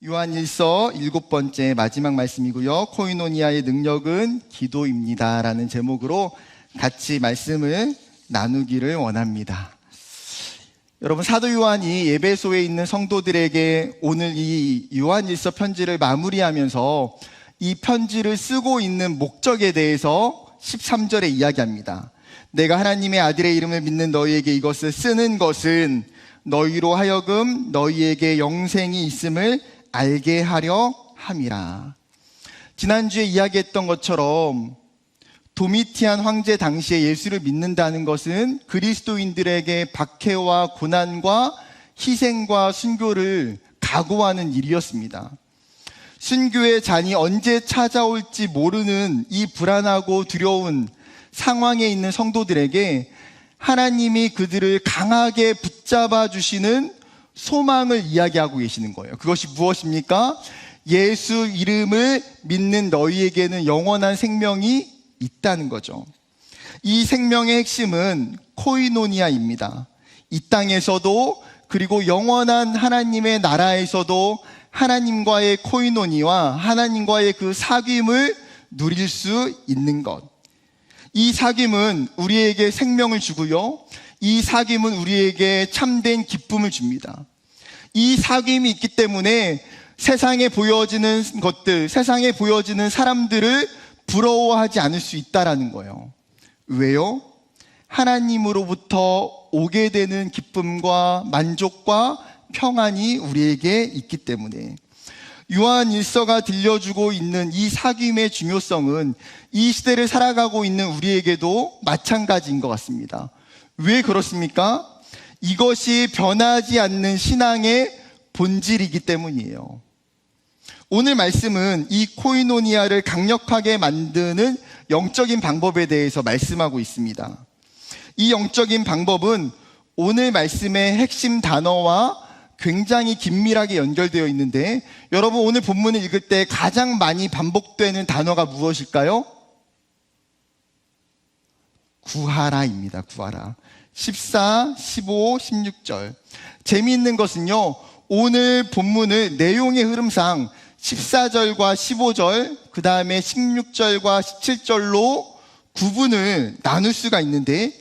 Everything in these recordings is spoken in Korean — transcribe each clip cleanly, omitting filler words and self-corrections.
요한일서 7번째 마지막 말씀이고요. 코이노니아의 능력은 기도입니다 라는 제목으로 같이 말씀을 나누기를 원합니다. 여러분, 사도 요한이 에베소에 있는 성도들에게 오늘 이 요한일서 편지를 마무리하면서 이 편지를 쓰고 있는 목적에 대해서 13절에 이야기합니다. 내가 하나님의 아들의 이름을 믿는 너희에게 이것을 쓰는 것은 너희로 하여금 너희에게 영생이 있음을 알게 하려 함이라. 지난주에 이야기했던 것처럼 도미티안 황제 당시에 예수를 믿는다는 것은 그리스도인들에게 박해와 고난과 희생과 순교를 각오하는 일이었습니다. 순교의 잔이 언제 찾아올지 모르는 이 불안하고 두려운 상황에 있는 성도들에게 하나님이 그들을 강하게 붙잡아 주시는 소망을 이야기하고 계시는 거예요. 그것이 무엇입니까? 예수 이름을 믿는 너희에게는 영원한 생명이 있다는 거죠. 이 생명의 핵심은 코이노니아입니다. 이 땅에서도 그리고 영원한 하나님의 나라에서도 하나님과의 코이노니와 하나님과의 그 사귐을 누릴 수 있는 것. 이 사귐은 우리에게 생명을 주고요, 이 사귐은 우리에게 참된 기쁨을 줍니다. 이 사귐이 있기 때문에 세상에 보여지는 것들, 세상에 보여지는 사람들을 부러워하지 않을 수 있다라는 거예요. 왜요? 하나님으로부터 오게 되는 기쁨과 만족과 평안이 우리에게 있기 때문에. 요한일서가 들려주고 있는 이 사귐의 중요성은 이 시대를 살아가고 있는 우리에게도 마찬가지인 것 같습니다. 왜 그렇습니까? 이것이 변하지 않는 신앙의 본질이기 때문이에요. 오늘 말씀은 이 코이노니아를 강력하게 만드는 영적인 방법에 대해서 말씀하고 있습니다. 이 영적인 방법은 오늘 말씀의 핵심 단어와 굉장히 긴밀하게 연결되어 있는데, 여러분 오늘 본문을 읽을 때 가장 많이 반복되는 단어가 무엇일까요? 구하라입니다. 구하라. 14, 15, 16절. 재미있는 것은요, 오늘 본문을 내용의 흐름상 14절과 15절, 그 다음에 16절과 17절로 구분을 나눌 수가 있는데,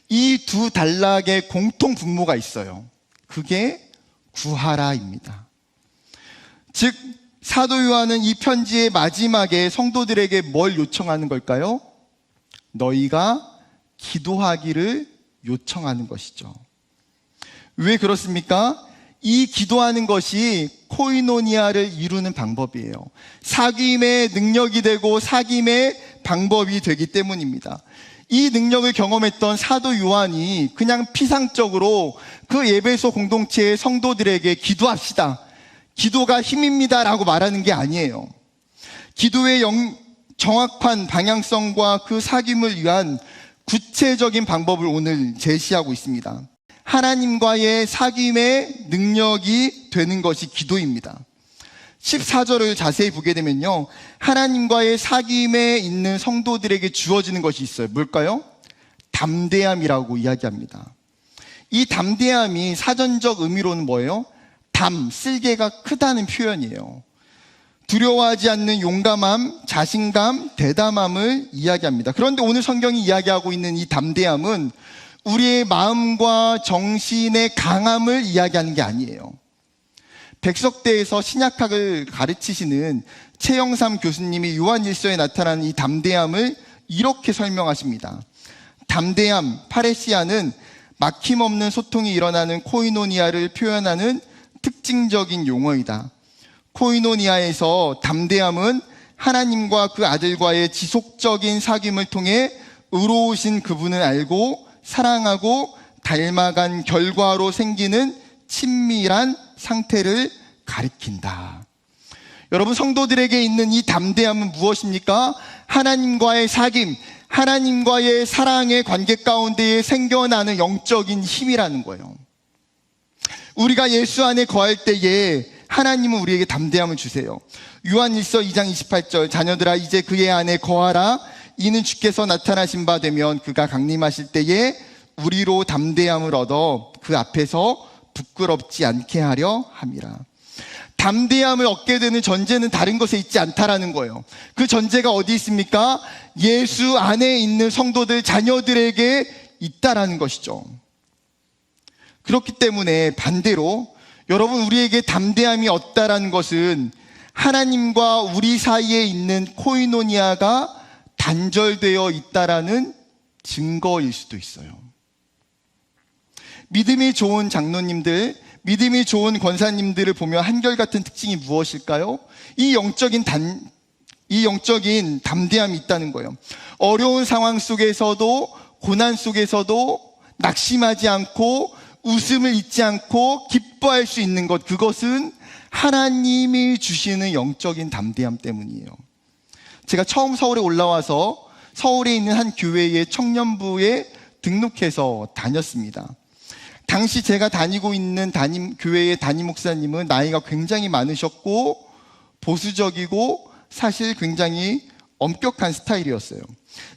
이 두 단락의 공통 분모가 있어요. 그게 구하라입니다. 즉 사도 요한은 이 편지의 마지막에 성도들에게 뭘 요청하는 걸까요? 너희가 기도하기를 요청하는 것이죠. 왜 그렇습니까? 이 기도하는 것이 코이노니아를 이루는 방법이에요. 사귐의 능력이 되고 사귐의 방법이 되기 때문입니다. 이 능력을 경험했던 사도 요한이 그냥 피상적으로 그 에베소 공동체의 성도들에게 기도합시다, 기도가 힘입니다 라고 말하는 게 아니에요. 기도의 정확한 방향성과 그 사귐을 위한 구체적인 방법을 오늘 제시하고 있습니다. 하나님과의 사귐의 능력이 되는 것이 기도입니다. 14절을 자세히 보게 되면요, 하나님과의 사귐에 있는 성도들에게 주어지는 것이 있어요. 뭘까요? 담대함이라고 이야기합니다. 이 담대함이 사전적 의미로는 뭐예요? 쓸개가 크다는 표현이에요. 두려워하지 않는 용감함, 자신감, 대담함을 이야기합니다. 그런데 오늘 성경이 이야기하고 있는 이 담대함은 우리의 마음과 정신의 강함을 이야기하는 게 아니에요. 백석대에서 신약학을 가르치시는 최영삼 교수님이 요한일서에 나타나는 이 담대함을 이렇게 설명하십니다. 담대함, 파레시아는 막힘없는 소통이 일어나는 코이노니아를 표현하는 특징적인 용어이다. 코이노니아에서 담대함은 하나님과 그 아들과의 지속적인 사귐을 통해 의로우신 그분을 알고 사랑하고 닮아간 결과로 생기는 친밀한 상태를 가리킨다. 여러분, 성도들에게 있는 이 담대함은 무엇입니까? 하나님과의 사귐, 하나님과의 사랑의 관계 가운데에 생겨나는 영적인 힘이라는 거예요. 우리가 예수 안에 거할 때에 하나님은 우리에게 담대함을 주세요. 요한일서 2장 28절, 자녀들아 이제 그의 안에 거하라. 이는 주께서 나타나신 바 되면 그가 강림하실 때에 우리로 담대함을 얻어 그 앞에서 부끄럽지 않게 하려 함이라. 담대함을 얻게 되는 전제는 다른 것에 있지 않다라는 거예요. 그 전제가 어디 있습니까? 예수 안에 있는 성도들, 자녀들에게 있다라는 것이죠. 그렇기 때문에 반대로 여러분, 우리에게 담대함이 없다라는 것은 하나님과 우리 사이에 있는 코이노니아가 단절되어 있다라는 증거일 수도 있어요. 믿음이 좋은 장로님들, 믿음이 좋은 권사님들을 보면 한결같은 특징이 무엇일까요? 이 영적인 담대함이 있다는 거예요. 어려운 상황 속에서도, 고난 속에서도 낙심하지 않고 웃음을 잊지 않고 기뻐할 수 있는 것, 그것은 하나님이 주시는 영적인 담대함 때문이에요. 제가 처음 서울에 올라와서 서울에 있는 한 교회의 청년부에 등록해서 다녔습니다. 당시 제가 다니고 있는 교회의 담임 목사님은 나이가 굉장히 많으셨고 보수적이고 사실 굉장히 엄격한 스타일이었어요.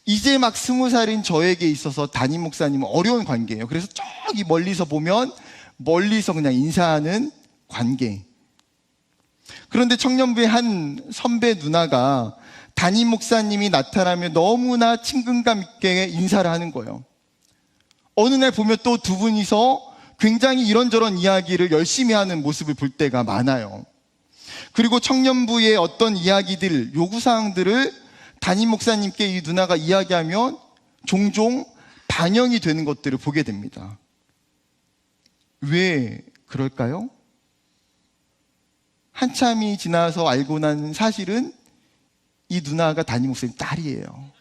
이제 막 20살인 저에게 있어서 담임 목사님은 어려운 관계예요. 그래서 저기 멀리서 보면 멀리서 그냥 인사하는 관계. 그런데 청년부의 한 선배 누나가 담임 목사님이 나타나면 너무나 친근감 있게 인사를 하는 거예요. 어느 날 보면 또 두 분이서 굉장히 이런저런 이야기를 열심히 하는 모습을 볼 때가 많아요. 그리고 청년부의 어떤 이야기들, 요구사항들을 담임 목사님께 이 누나가 이야기하면 종종 반영이 되는 것들을 보게 됩니다. 왜 그럴까요? 한참이 지나서 알고 난 사실은 이 누나가 담임 목사님 딸이에요.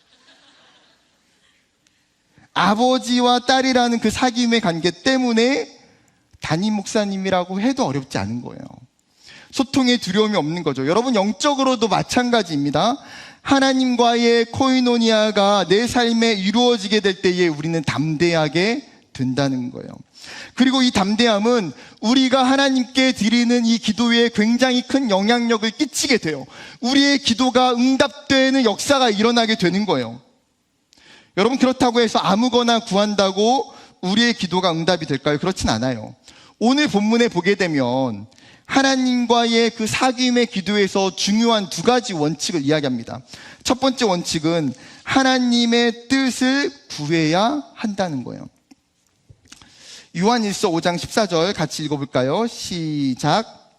아버지와 딸이라는 그 사귐의 관계 때문에 담임 목사님이라고 해도 어렵지 않은 거예요. 소통에 두려움이 없는 거죠. 여러분, 영적으로도 마찬가지입니다. 하나님과의 코이노니아가 내 삶에 이루어지게 될 때에 우리는 담대하게 된다는 거예요. 그리고 이 담대함은 우리가 하나님께 드리는 이 기도에 굉장히 큰 영향력을 끼치게 돼요. 우리의 기도가 응답되는 역사가 일어나게 되는 거예요. 여러분, 그렇다고 해서 아무거나 구한다고 우리의 기도가 응답이 될까요? 그렇진 않아요. 오늘 본문에 보게 되면 하나님과의 그 사귐의 기도에서 중요한 두 가지 원칙을 이야기합니다. 첫 번째 원칙은 하나님의 뜻을 구해야 한다는 거예요. 요한일서 5장 14절 같이 읽어볼까요? 시작.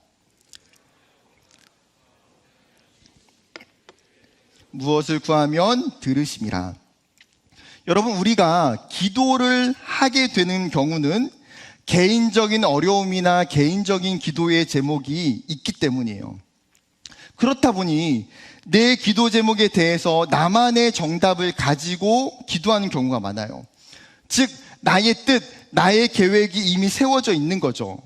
무엇을 구하면 들으심이라. 여러분, 우리가 기도를 하게 되는 경우는 개인적인 어려움이나 개인적인 기도의 제목이 있기 때문이에요. 그렇다 보니 내 기도 제목에 대해서 나만의 정답을 가지고 기도하는 경우가 많아요. 즉, 나의 뜻, 나의 계획이 이미 세워져 있는 거죠.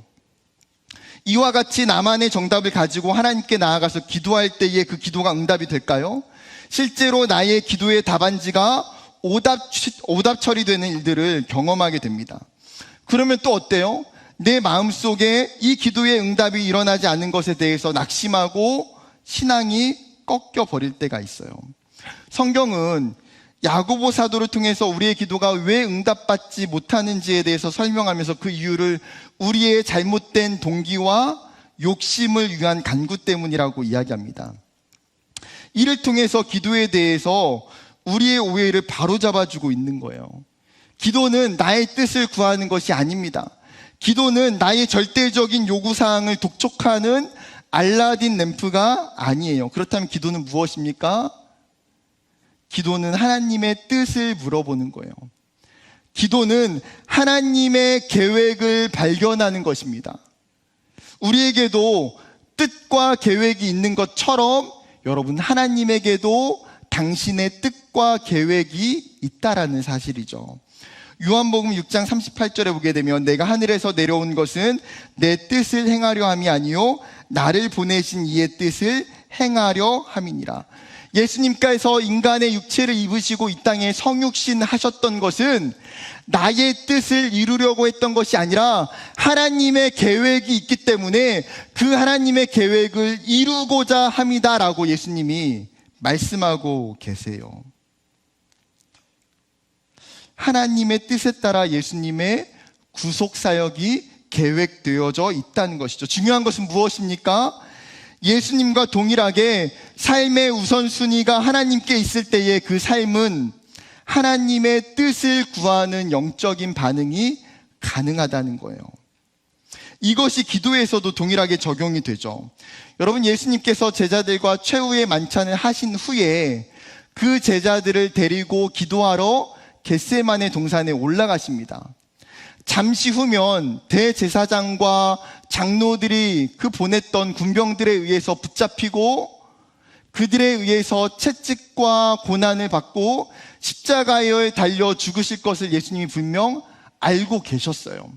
이와 같이 나만의 정답을 가지고 하나님께 나아가서 기도할 때에 그 기도가 응답이 될까요? 실제로 나의 기도의 답안지가 오답 처리되는 일들을 경험하게 됩니다. 그러면 또 어때요? 내 마음속에 이 기도의 응답이 일어나지 않는 것에 대해서 낙심하고 신앙이 꺾여 버릴 때가 있어요. 성경은 야고보 사도를 통해서 우리의 기도가 왜 응답받지 못하는지에 대해서 설명하면서 그 이유를 우리의 잘못된 동기와 욕심을 위한 간구 때문이라고 이야기합니다. 이를 통해서 기도에 대해서 우리의 오해를 바로잡아주고 있는 거예요. 기도는 나의 뜻을 구하는 것이 아닙니다. 기도는 나의 절대적인 요구사항을 독촉하는 알라딘 램프가 아니에요. 그렇다면 기도는 무엇입니까? 기도는 하나님의 뜻을 물어보는 거예요. 기도는 하나님의 계획을 발견하는 것입니다. 우리에게도 뜻과 계획이 있는 것처럼 여러분, 하나님에게도 당신의 뜻과 계획이 있다라는 사실이죠. 요한복음 6장 38절에 보게 되면 내가 하늘에서 내려온 것은 내 뜻을 행하려 함이 아니요 나를 보내신 이의 뜻을 행하려 함이니라. 예수님께서 인간의 육체를 입으시고 이 땅에 성육신 하셨던 것은 나의 뜻을 이루려고 했던 것이 아니라 하나님의 계획이 있기 때문에 그 하나님의 계획을 이루고자 함이다라고 예수님이 말씀하고 계세요. 하나님의 뜻에 따라 예수님의 구속사역이 계획되어져 있다는 것이죠. 중요한 것은 무엇입니까? 예수님과 동일하게 삶의 우선순위가 하나님께 있을 때의 그 삶은 하나님의 뜻을 구하는 영적인 반응이 가능하다는 거예요. 이것이 기도에서도 동일하게 적용이 되죠. 여러분, 예수님께서 제자들과 최후의 만찬을 하신 후에 그 제자들을 데리고 기도하러 겟세마네 동산에 올라가십니다. 잠시 후면 대제사장과 장로들이 그 보냈던 군병들에 의해서 붙잡히고 그들에 의해서 채찍과 고난을 받고 십자가에 달려 죽으실 것을 예수님이 분명 알고 계셨어요.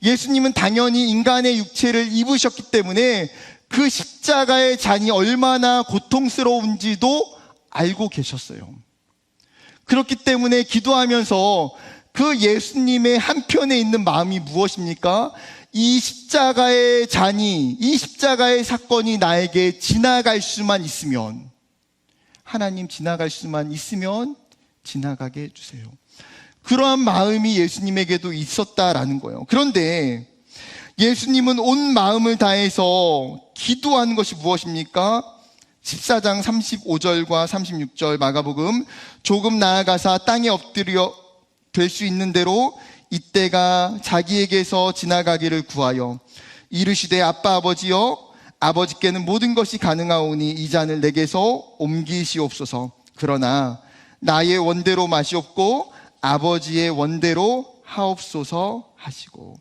예수님은 당연히 인간의 육체를 입으셨기 때문에 그 십자가의 잔이 얼마나 고통스러운지도 알고 계셨어요. 그렇기 때문에 기도하면서 그 예수님의 한편에 있는 마음이 무엇입니까? 이 십자가의 잔이, 이 십자가의 사건이 나에게 지나갈 수만 있으면, 하나님 지나갈 수만 있으면 지나가게 해주세요. 그러한 마음이 예수님에게도 있었다라는 거예요. 그런데 예수님은 온 마음을 다해서 기도하는 것이 무엇입니까? 14장 35절과 36절 마가복음, 조금 나아가사 땅에 엎드려 될 수 있는 대로 이때가 자기에게서 지나가기를 구하여 이르시되 아빠 아버지여, 아버지께는 모든 것이 가능하오니 이 잔을 내게서 옮기시옵소서. 그러나 나의 원대로 마시옵고 아버지의 원대로 하옵소서 하시고,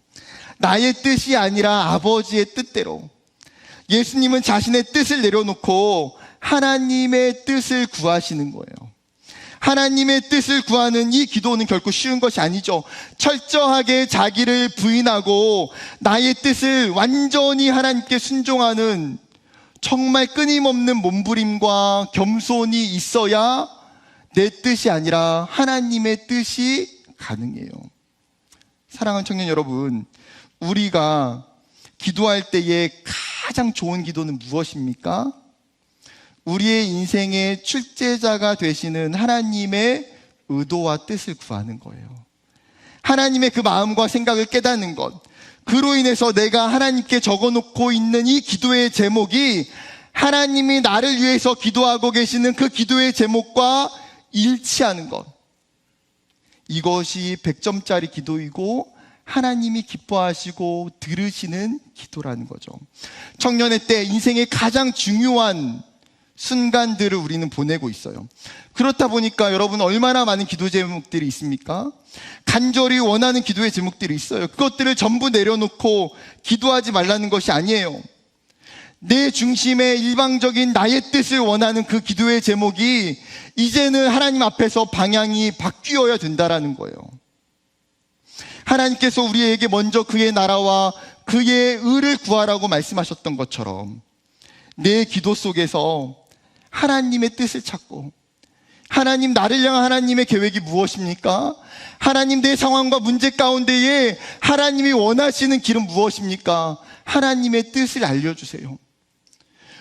나의 뜻이 아니라 아버지의 뜻대로. 예수님은 자신의 뜻을 내려놓고 하나님의 뜻을 구하시는 거예요. 하나님의 뜻을 구하는 이 기도는 결코 쉬운 것이 아니죠. 철저하게 자기를 부인하고 나의 뜻을 완전히 하나님께 순종하는 정말 끊임없는 몸부림과 겸손이 있어야 내 뜻이 아니라 하나님의 뜻이 가능해요. 사랑하는 청년 여러분, 우리가 기도할 때의 가장 좋은 기도는 무엇입니까? 우리의 인생의 출제자가 되시는 하나님의 의도와 뜻을 구하는 거예요. 하나님의 그 마음과 생각을 깨닫는 것, 그로 인해서 내가 하나님께 적어놓고 있는 이 기도의 제목이 하나님이 나를 위해서 기도하고 계시는 그 기도의 제목과 일치하는 것, 이것이 100점짜리 기도이고 하나님이 기뻐하시고 들으시는 기도라는 거죠. 청년의 때 인생의 가장 중요한 순간들을 우리는 보내고 있어요. 그렇다 보니까 여러분, 얼마나 많은 기도 제목들이 있습니까? 간절히 원하는 기도의 제목들이 있어요. 그것들을 전부 내려놓고 기도하지 말라는 것이 아니에요. 내 중심의 일방적인 나의 뜻을 원하는 그 기도의 제목이 이제는 하나님 앞에서 방향이 바뀌어야 된다라는 거예요. 하나님께서 우리에게 먼저 그의 나라와 그의 의를 구하라고 말씀하셨던 것처럼 내 기도 속에서 하나님의 뜻을 찾고, 하나님, 나를 향한 하나님의 계획이 무엇입니까? 하나님, 내 상황과 문제 가운데에 하나님이 원하시는 길은 무엇입니까? 하나님의 뜻을 알려주세요.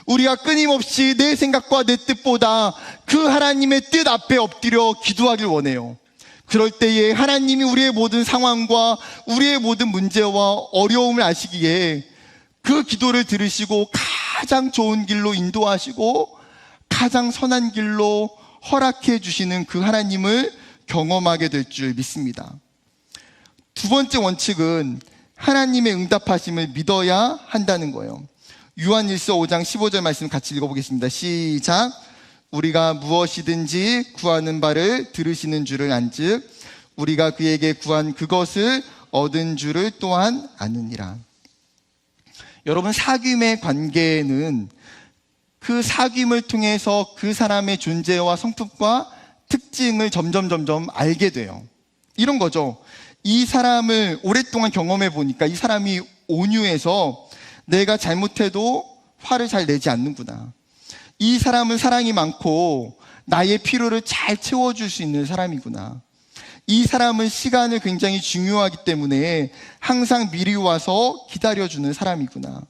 우리가 끊임없이 내 생각과 내 뜻보다 그 하나님의 뜻 앞에 엎드려 기도하길 원해요. 그럴 때에 하나님이 우리의 모든 상황과 우리의 모든 문제와 어려움을 아시기에 그 기도를 들으시고 가장 좋은 길로 인도하시고 가장 선한 길로 허락해 주시는 그 하나님을 경험하게 될 줄 믿습니다. 두 번째 원칙은 하나님의 응답하심을 믿어야 한다는 거예요. 요한일서 5장 15절 말씀 같이 읽어보겠습니다. 시작. 우리가 무엇이든지 구하는 바를 들으시는 줄을 안즉 우리가 그에게 구한 그것을 얻은 줄을 또한 아느니라. 여러분, 사귐의 관계는 그 사귐을 통해서 그 사람의 존재와 성품과 특징을 점점 알게 돼요. 이런 거죠. 이 사람을 오랫동안 경험해 보니까 이 사람이 온유해서 내가 잘못해도 화를 잘 내지 않는구나. 이 사람은 사랑이 많고 나의 필요를 잘 채워줄 수 있는 사람이구나. 이 사람은 시간을 굉장히 중요하기 때문에 항상 미리 와서 기다려주는 사람이구나.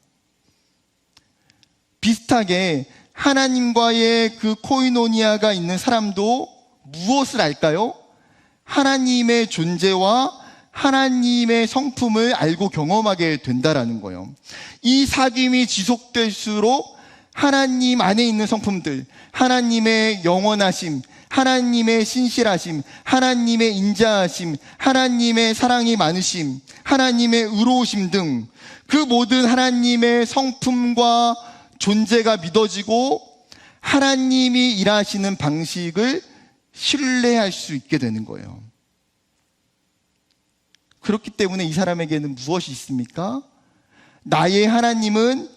비슷하게 하나님과의 그 코이노니아가 있는 사람도 무엇을 알까요? 하나님의 존재와 하나님의 성품을 알고 경험하게 된다라는 거예요. 이 사귐이 지속될수록 하나님 안에 있는 성품들, 하나님의 영원하심, 하나님의 신실하심, 하나님의 인자하심, 하나님의 사랑이 많으심, 하나님의 의로우심 등 그 모든 하나님의 성품과 존재가 믿어지고 하나님이 일하시는 방식을 신뢰할 수 있게 되는 거예요. 그렇기 때문에 이 사람에게는 무엇이 있습니까? 나의 하나님은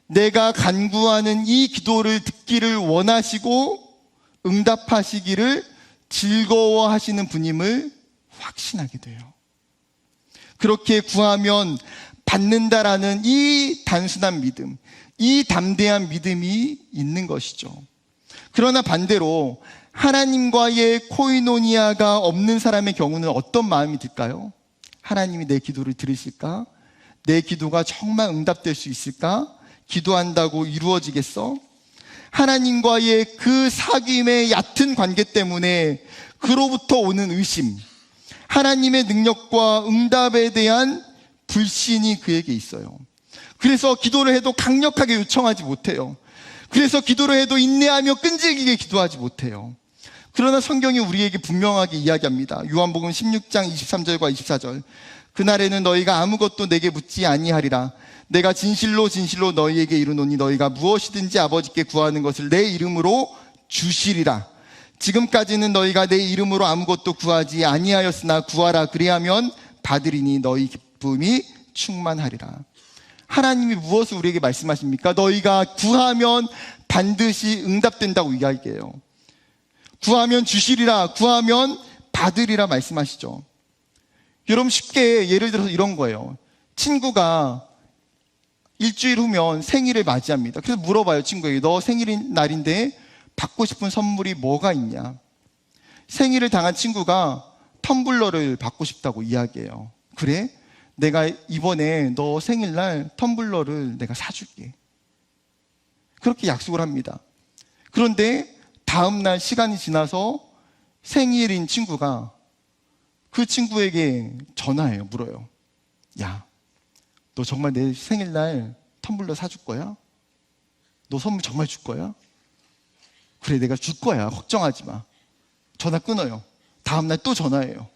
내가 간구하는 이 기도를 듣기를 원하시고 응답하시기를 즐거워하시는 분임을 확신하게 돼요. 그렇게 구하면 받는다라는 이 단순한 믿음, 이 담대한 믿음이 있는 것이죠. 그러나 반대로 하나님과의 코이노니아가 없는 사람의 경우는 어떤 마음이 들까요? 하나님이 내 기도를 들으실까? 내 기도가 정말 응답될 수 있을까? 기도한다고 이루어지겠어? 하나님과의 그 사귐의 얕은 관계 때문에 그로부터 오는 의심, 하나님의 능력과 응답에 대한 불신이 그에게 있어요. 그래서 기도를 해도 강력하게 요청하지 못해요. 그래서 기도를 해도 인내하며 끈질기게 기도하지 못해요. 그러나 성경이 우리에게 분명하게 이야기합니다. 요한복음 16장 23절과 24절. 그날에는 너희가 아무것도 내게 묻지 아니하리라. 내가 진실로 진실로 너희에게 이르노니 너희가 무엇이든지 아버지께 구하는 것을 내 이름으로 주시리라. 지금까지는 너희가 내 이름으로 아무것도 구하지 아니하였으나 구하라. 그리하면 받으리니 너희 기쁨이 충만하리라. 하나님이 무엇을 우리에게 말씀하십니까? 너희가 구하면 반드시 응답된다고 이야기해요. 구하면 주시리라, 구하면 받으리라 말씀하시죠. 여러분, 쉽게 예를 들어서 이런 거예요. 친구가 일주일 후면 생일을 맞이합니다. 그래서 물어봐요, 친구에게. 너 생일인 날인데 받고 싶은 선물이 뭐가 있냐? 생일을 당한 친구가 텀블러를 받고 싶다고 이야기해요. 그래? 내가 이번에 너 생일날 텀블러를 내가 사줄게. 그렇게 약속을 합니다. 그런데 다음날 시간이 지나서 생일인 친구가 그 친구에게 전화해요. 물어요. 야, 너 정말 내 생일날 텀블러 사줄 거야? 너 선물 정말 줄 거야? 그래, 내가 줄 거야. 걱정하지 마. 전화 끊어요. 다음날 또 전화해요.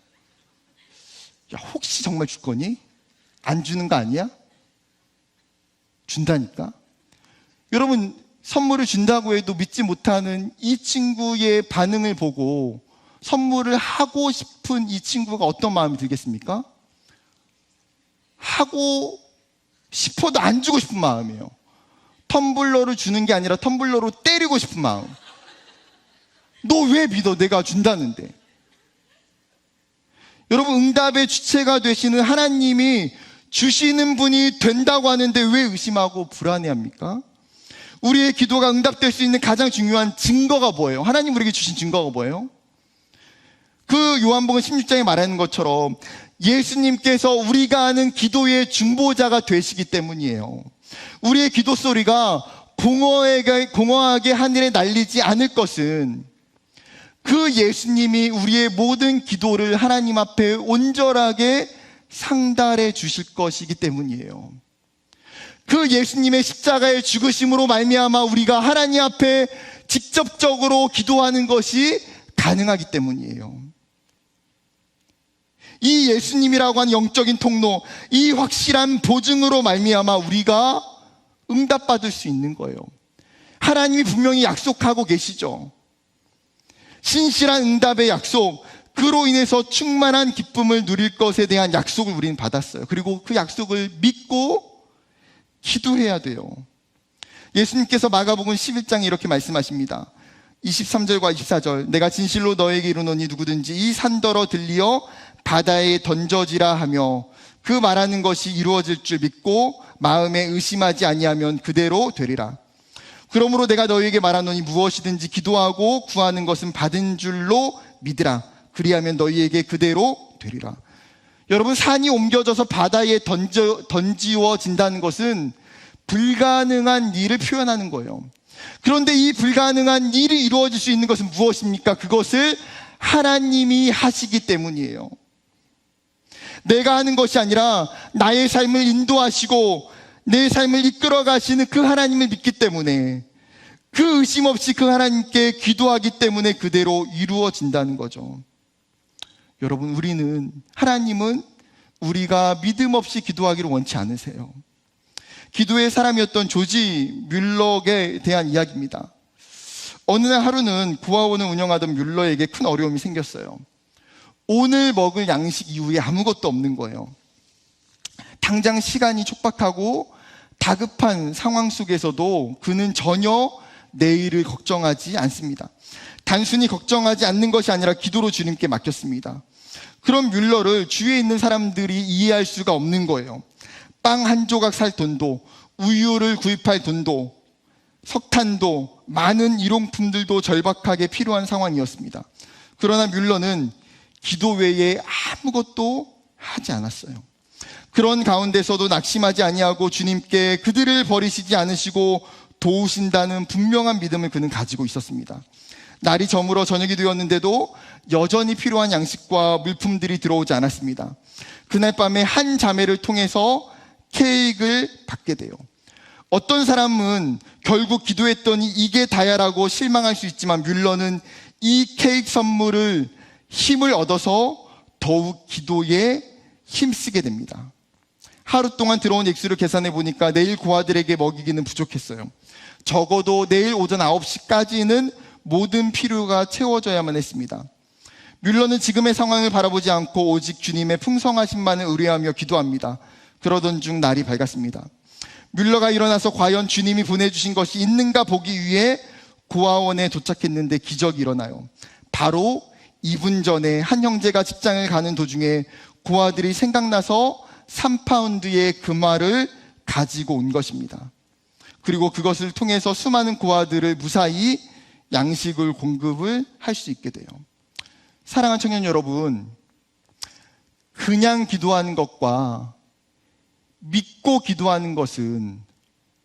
야, 혹시 정말 줄 거니? 안 주는 거 아니야? 준다니까? 여러분, 선물을 준다고 해도 믿지 못하는 이 친구의 반응을 보고 선물을 하고 싶은 이 친구가 어떤 마음이 들겠습니까? 하고 싶어도 안 주고 싶은 마음이에요. 텀블러를 주는 게 아니라 텀블러로 때리고 싶은 마음. 너 왜 믿어? 내가 준다는데. 여러분, 응답의 주체가 되시는 하나님이 주시는 분이 된다고 하는데 왜 의심하고 불안해합니까? 우리의 기도가 응답될 수 있는 가장 중요한 증거가 뭐예요? 하나님 우리에게 주신 증거가 뭐예요? 그 요한복음 16장에 말하는 것처럼 예수님께서 우리가 아는 기도의 중보자가 되시기 때문이에요. 우리의 기도 소리가 공허하게 하늘에 날리지 않을 것은 그 예수님이 우리의 모든 기도를 하나님 앞에 온전하게 상달해 주실 것이기 때문이에요. 그 예수님의 십자가의 죽으심으로 말미암아 우리가 하나님 앞에 직접적으로 기도하는 것이 가능하기 때문이에요. 이 예수님이라고 하는 영적인 통로, 이 확실한 보증으로 말미암아 우리가 응답받을 수 있는 거예요. 하나님이 분명히 약속하고 계시죠. 신실한 응답의 약속, 그로 인해서 충만한 기쁨을 누릴 것에 대한 약속을 우리는 받았어요. 그리고 그 약속을 믿고 기도해야 돼요. 예수님께서 마가복음 11장에 이렇게 말씀하십니다. 23절과 24절. 내가 진실로 너에게 이르노니 누구든지 이 산더러 들리어 바다에 던져지라 하며 그 말하는 것이 이루어질 줄 믿고 마음에 의심하지 아니하면 그대로 되리라. 그러므로 내가 너희에게 말하노니 무엇이든지 기도하고 구하는 것은 받은 줄로 믿으라. 그리하면 너희에게 그대로 되리라. 여러분, 산이 옮겨져서 바다에 던지워진다는 것은 불가능한 일을 표현하는 거예요. 그런데 이 불가능한 일이 이루어질 수 있는 것은 무엇입니까? 그것을 하나님이 하시기 때문이에요. 내가 하는 것이 아니라 나의 삶을 인도하시고 내 삶을 이끌어 가시는 그 하나님을 믿기 때문에 그 의심 없이 그 하나님께 기도하기 때문에 그대로 이루어진다는 거죠. 여러분, 하나님은 우리가 믿음 없이 기도하기를 원치 않으세요. 기도의 사람이었던 조지 뮬러에 대한 이야기입니다. 어느 날 하루는 구화원을 운영하던 뮬러에게 큰 어려움이 생겼어요. 오늘 먹을 양식 이후에 아무것도 없는 거예요. 당장 시간이 촉박하고 다급한 상황 속에서도 그는 전혀 내일을 걱정하지 않습니다. 단순히 걱정하지 않는 것이 아니라 기도로 주님께 맡겼습니다. 그럼 뮬러를 주위에 있는 사람들이 이해할 수가 없는 거예요. 빵 한 조각 살 돈도, 우유를 구입할 돈도, 석탄도, 많은 일용품들도 절박하게 필요한 상황이었습니다. 그러나 뮬러는 기도 외에 아무것도 하지 않았어요. 그런 가운데서도 낙심하지 아니하고 주님께 그들을 버리시지 않으시고 도우신다는 분명한 믿음을 그는 가지고 있었습니다. 날이 저물어 저녁이 되었는데도 여전히 필요한 양식과 물품들이 들어오지 않았습니다. 그날 밤에 한 자매를 통해서 케이크를 받게 돼요. 어떤 사람은 결국 기도했더니 이게 다야라고 실망할 수 있지만 뮬러는 이 케이크 선물을 힘을 얻어서 더욱 기도에 힘쓰게 됩니다. 하루 동안 들어온 액수를 계산해 보니까 내일 고아들에게 먹이기는 부족했어요. 적어도 내일 오전 9시까지는 모든 필요가 채워져야만 했습니다. 뮬러는 지금의 상황을 바라보지 않고 오직 주님의 풍성하심만을 의뢰하며 기도합니다. 그러던 중 날이 밝았습니다. 뮬러가 일어나서 과연 주님이 보내주신 것이 있는가 보기 위해 고아원에 도착했는데 기적이 일어나요. 바로 2분 전에 한 형제가 직장을 가는 도중에 고아들이 생각나서 3파운드의 금화를 가지고 온 것입니다. 그리고 그것을 통해서 수많은 고아들을 무사히 양식을 공급을 할 수 있게 돼요. 사랑하는 청년 여러분, 그냥 기도하는 것과 믿고 기도하는 것은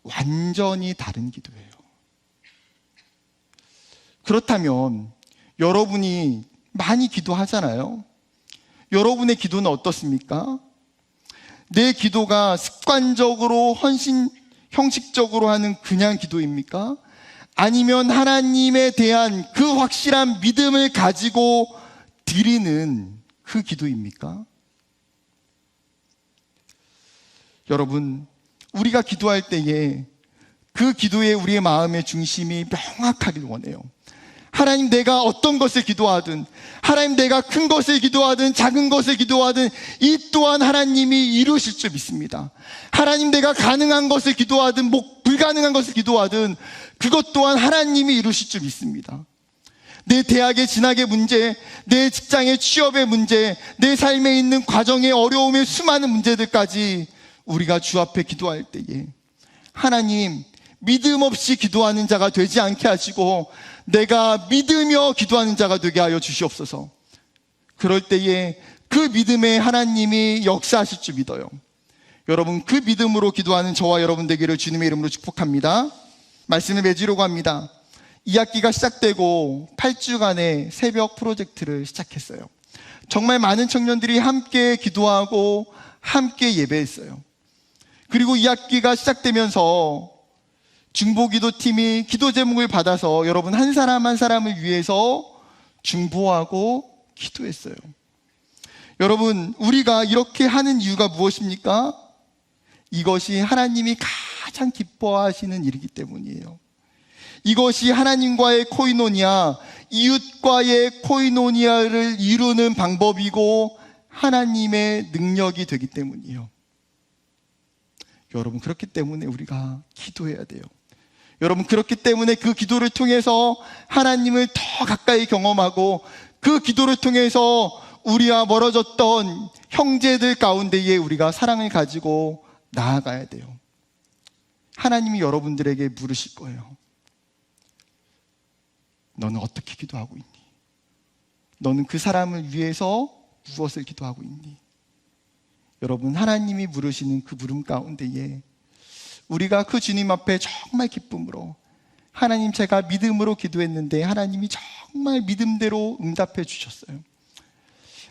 완전히 다른 기도예요. 그렇다면 여러분이 많이 기도하잖아요. 여러분의 기도는 어떻습니까? 내 기도가 습관적으로 형식적으로 하는 그냥 기도입니까? 아니면 하나님에 대한 그 확실한 믿음을 가지고 드리는 그 기도입니까? 여러분, 우리가 기도할 때에 그 기도에 우리의 마음의 중심이 명확하길 원해요. 하나님, 내가 어떤 것을 기도하든, 하나님, 내가 큰 것을 기도하든 작은 것을 기도하든 이 또한 하나님이 이루실 줄 믿습니다. 하나님, 내가 가능한 것을 기도하든 불가능한 것을 기도하든 그것 또한 하나님이 이루실 줄 믿습니다. 내 대학의 진학의 문제, 내 직장의 취업의 문제, 내 삶에 있는 과정의 어려움의 수많은 문제들까지 우리가 주 앞에 기도할 때에 하나님, 믿음 없이 기도하는 자가 되지 않게 하시고 내가 믿으며 기도하는 자가 되게 하여 주시옵소서. 그럴 때에 그 믿음에 하나님이 역사하실 줄 믿어요. 여러분, 그 믿음으로 기도하는 저와 여러분 되기를 주님의 이름으로 축복합니다. 말씀을 맺으려고 합니다. 2학기가 시작되고 8주간의 새벽 프로젝트를 시작했어요. 정말 많은 청년들이 함께 기도하고 함께 예배했어요. 그리고 2학기가 시작되면서 중보기도팀이 기도 제목을 받아서 여러분 한 사람 한 사람을 위해서 중보하고 기도했어요. 여러분, 우리가 이렇게 하는 이유가 무엇입니까? 이것이 하나님이 가장 기뻐하시는 일이기 때문이에요. 이것이 하나님과의 코이노니아, 이웃과의 코이노니아를 이루는 방법이고 하나님의 능력이 되기 때문이에요. 여러분, 그렇기 때문에 우리가 기도해야 돼요. 여러분, 그렇기 때문에 그 기도를 통해서 하나님을 더 가까이 경험하고 그 기도를 통해서 우리와 멀어졌던 형제들 가운데에 우리가 사랑을 가지고 나아가야 돼요. 하나님이 여러분들에게 물으실 거예요. 너는 어떻게 기도하고 있니? 너는 그 사람을 위해서 무엇을 기도하고 있니? 여러분, 하나님이 물으시는 그 물음 가운데에 우리가 그 주님 앞에 정말 기쁨으로 하나님, 제가 믿음으로 기도했는데 하나님이 정말 믿음대로 응답해 주셨어요.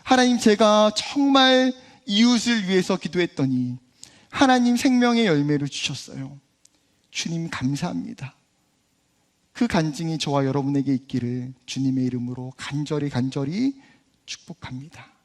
하나님, 제가 정말 이웃을 위해서 기도했더니 하나님 생명의 열매를 주셨어요. 주님 감사합니다. 그 간증이 저와 여러분에게 있기를 주님의 이름으로 간절히 축복합니다.